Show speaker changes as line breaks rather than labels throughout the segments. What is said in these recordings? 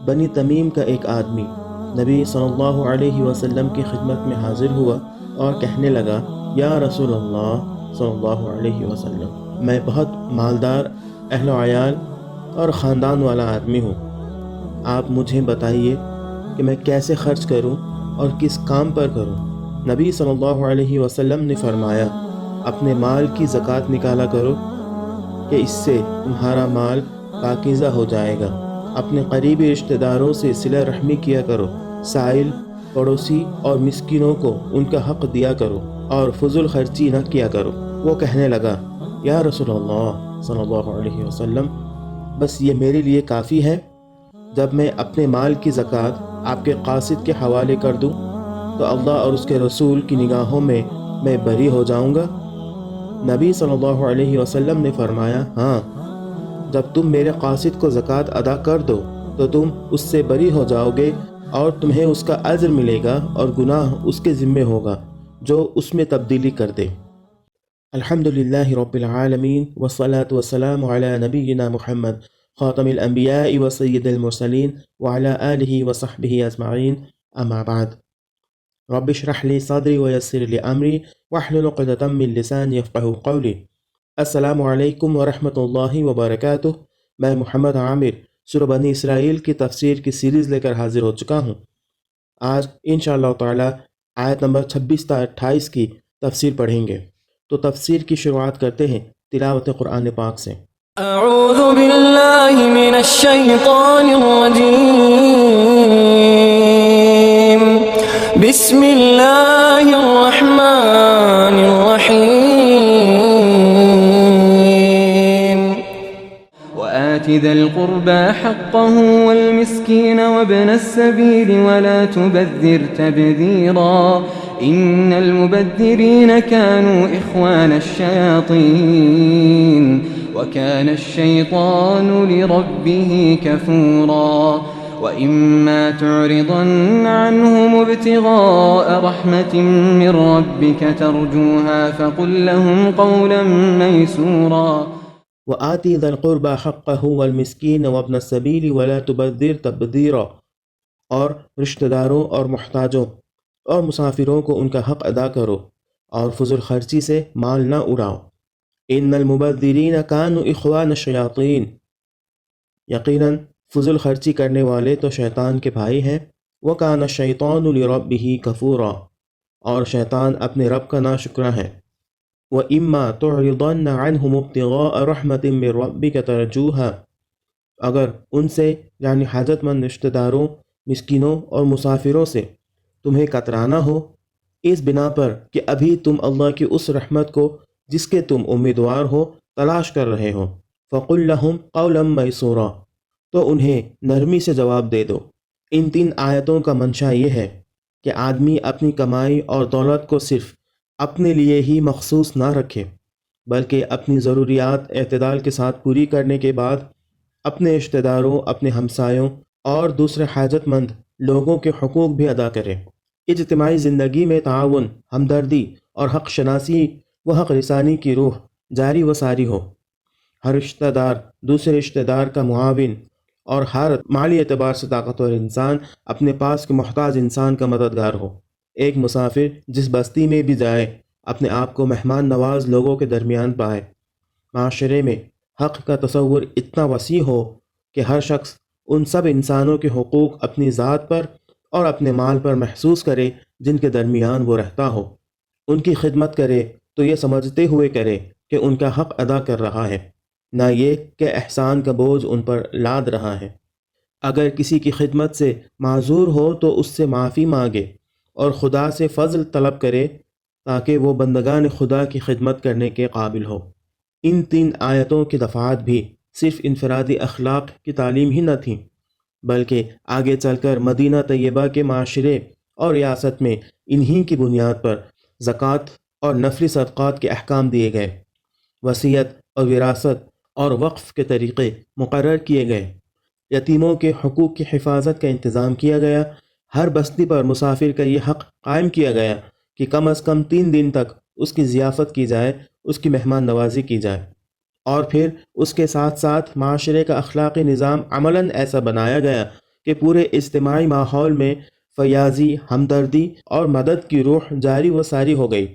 بنی تمیم کا ایک آدمی نبی صلی اللہ علیہ وسلم کی خدمت میں حاضر ہوا اور کہنے لگا، یا رسول اللہ صلی اللہ علیہ وسلم، میں بہت مالدار اہل و عیال اور خاندان والا آدمی ہوں، آپ مجھے بتائیے کہ میں کیسے خرچ کروں اور کس کام پر کروں؟ نبی صلی اللہ علیہ وسلم نے فرمایا، اپنے مال کی زکوٰۃ نکالا کرو کہ اس سے تمہارا مال پاکیزہ ہو جائے گا۔ اپنے قریبی رشتہ داروں سے صلہ رحمی کیا کرو، سائل، پڑوسی اور مسکینوں کو ان کا حق دیا کرو اور فضول خرچی نہ کیا کرو۔ وہ کہنے لگا، یا رسول اللہ صلی اللہ علیہ وسلم، بس یہ میرے لیے کافی ہے؟ جب میں اپنے مال کی زکوٰۃ آپ کے قاصد کے حوالے کر دوں تو اللہ اور اس کے رسول کی نگاہوں میں بری ہو جاؤں گا؟ نبی صلی اللہ علیہ وسلم نے فرمایا، ہاں، جب تم میرے قاصد کو زکوٰۃ ادا کر دو تو تم اس سے بری ہو جاؤ گے اور تمہیں اس کا اجر ملے گا اور گناہ اس کے ذمے ہوگا جو اس میں تبدیلی کر دے۔ الحمدللہ رب العالمین والصلاة والسلام علی نبینا محمد خاتم الانبیاء و سید المرسلین وعلی آلہ وصحبہ اجمعین، اما بعد۔ رب اشرح لی صدری ویسر لی امری واحلل عقدۃ من لسانی یفقہوا قولی۔ السلام علیکم ورحمۃ اللہ وبرکاتہ۔ میں محمد عامر سورہ بنی اسرائیل کی تفسیر کی سیریز لے کر حاضر ہو چکا ہوں۔ آج انشاءاللہ تعالی آیت نمبر 26 تا 28 کی تفسیر پڑھیں گے۔ تو تفسیر کی شروعات کرتے ہیں تلاوت قرآن پاک سے۔
اعوذ باللہ من الشیطان الرجیم، بسم اللہ الرحمن الرحیم۔ وآت ذا القربى حقه والمسكين وابن السبيل ولا تبذر تبذيرا إن المبذرين كانوا إخوان الشياطين وكان الشيطان لربه كفورا وإما تعرضن عنهم ابتغاء رحمة من ربك ترجوها فقل لهم قولا ميسورا۔
وآتی ذا القربى حقه والمسکین وابن السبیل ولا تبذر تبذیرا، اور رشتہ داروں اور محتاجوں اور مسافروں کو ان کا حق ادا کرو اور فضول خرچی سے مال نہ اڑاؤ۔ ان المبذرین کانوا اخوان الشیاطین، یقیناً فضول خرچی کرنے والے تو شیطان کے بھائی ہیں۔ وکان الشیطان لربہ کفورا، اور شیطان اپنے رب کا ناشکرا ہے۔ وَإِمَّا تُعْرِضَنَّ عَنْهُمُ ابْتِغَاءَ رَحْمَةٍ مِّن رَّبِّكَ تَرْجُوهَا، اگر ان سے یعنی حاجت مند رشتہ داروں، مسکینوں اور مسافروں سے تمہیں کترانا ہو اس بنا پر کہ ابھی تم اللہ کی اس رحمت کو جس کے تم امیدوار ہو تلاش کر رہے ہو، فَقُلْ لَهُمْ قَوْلًا مَيْسُورًا، تو انہیں نرمی سے جواب دے دو۔ ان 3 آیتوں کا منشا یہ ہے کہ آدمی اپنی کمائی اور دولت کو صرف اپنے لیے ہی مخصوص نہ رکھے، بلکہ اپنی ضروریات اعتدال کے ساتھ پوری کرنے کے بعد اپنے رشتہ داروں، اپنے ہمسایوں اور دوسرے حاجت مند لوگوں کے حقوق بھی ادا کرے۔ اجتماعی زندگی میں تعاون، ہمدردی اور حق شناسی و حق رسانی کی روح جاری و ساری ہو۔ ہر رشتہ دار دوسرے رشتہ دار کا معاون اور ہر مالی اعتبار سے طاقتور انسان اپنے پاس کے محتاج انسان کا مددگار ہو۔ ایک مسافر جس بستی میں بھی جائے اپنے آپ کو مہمان نواز لوگوں کے درمیان پائے۔ معاشرے میں حق کا تصور اتنا وسیع ہو کہ ہر شخص ان سب انسانوں کے حقوق اپنی ذات پر اور اپنے مال پر محسوس کرے جن کے درمیان وہ رہتا ہو۔ ان کی خدمت کرے تو یہ سمجھتے ہوئے کرے کہ ان کا حق ادا کر رہا ہے، نہ یہ کہ احسان کا بوجھ ان پر لاد رہا ہے۔ اگر کسی کی خدمت سے معذور ہو تو اس سے معافی مانگے اور خدا سے فضل طلب کرے تاکہ وہ بندگان خدا کی خدمت کرنے کے قابل ہو۔ ان 3 آیتوں کی دفعات بھی صرف انفرادی اخلاق کی تعلیم ہی نہ تھیں، بلکہ آگے چل کر مدینہ طیبہ کے معاشرے اور ریاست میں انہی کی بنیاد پر زکوٰۃ اور نفلی صدقات کے احکام دیے گئے، وصیت اور وراثت اور وقف کے طریقے مقرر کیے گئے، یتیموں کے حقوق کی حفاظت کا انتظام کیا گیا، ہر بستی پر مسافر کا یہ حق قائم کیا گیا کہ کم از کم 3 دن تک اس کی ضیافت کی جائے، اس کی مہمان نوازی کی جائے، اور پھر اس کے ساتھ ساتھ معاشرے کا اخلاقی نظام عملاً ایسا بنایا گیا کہ کہ پورے اجتماعی ماحول میں فیاضی، ہمدردی اور مدد کی روح جاری و ساری ہو گئی،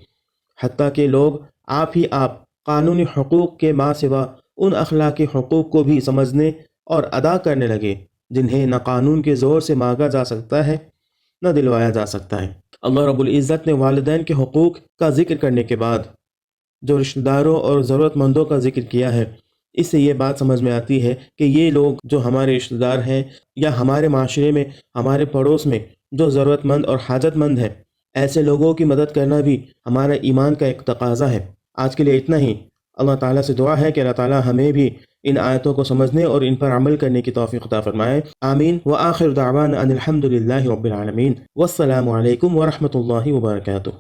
حتیٰ کہ لوگ آپ ہی آپ قانونی حقوق کے ماں سوا ان اخلاقی حقوق کو بھی سمجھنے اور ادا کرنے لگے جنہیں نہ قانون کے زور سے مانگا جا سکتا ہے نہ دلوایا جا سکتا ہے۔ اللہ رب العزت نے والدین کے حقوق کا ذکر کرنے کے بعد جو رشتہ داروں اور ضرورت مندوں کا ذکر کیا ہے، اس سے یہ بات سمجھ میں آتی ہے کہ یہ لوگ جو ہمارے رشتہ دار ہیں یا ہمارے معاشرے میں، ہمارے پڑوس میں جو ضرورت مند اور حاجت مند ہیں، ایسے لوگوں کی مدد کرنا بھی ہمارا ایمان کا ایک تقاضا ہے۔ آج کے لیے اتنا ہی۔ اللہ تعالیٰ سے دعا ہے کہ اللہ تعالیٰ ہمیں بھی ان آیتوں کو سمجھنے اور ان پر عمل کرنے کی توفیق عطا فرمائے۔ آمین۔ وآخر دعوانا ان الحمد للہ رب العالمین۔ والسلام علیکم ورحمۃ اللہ وبرکاتہ۔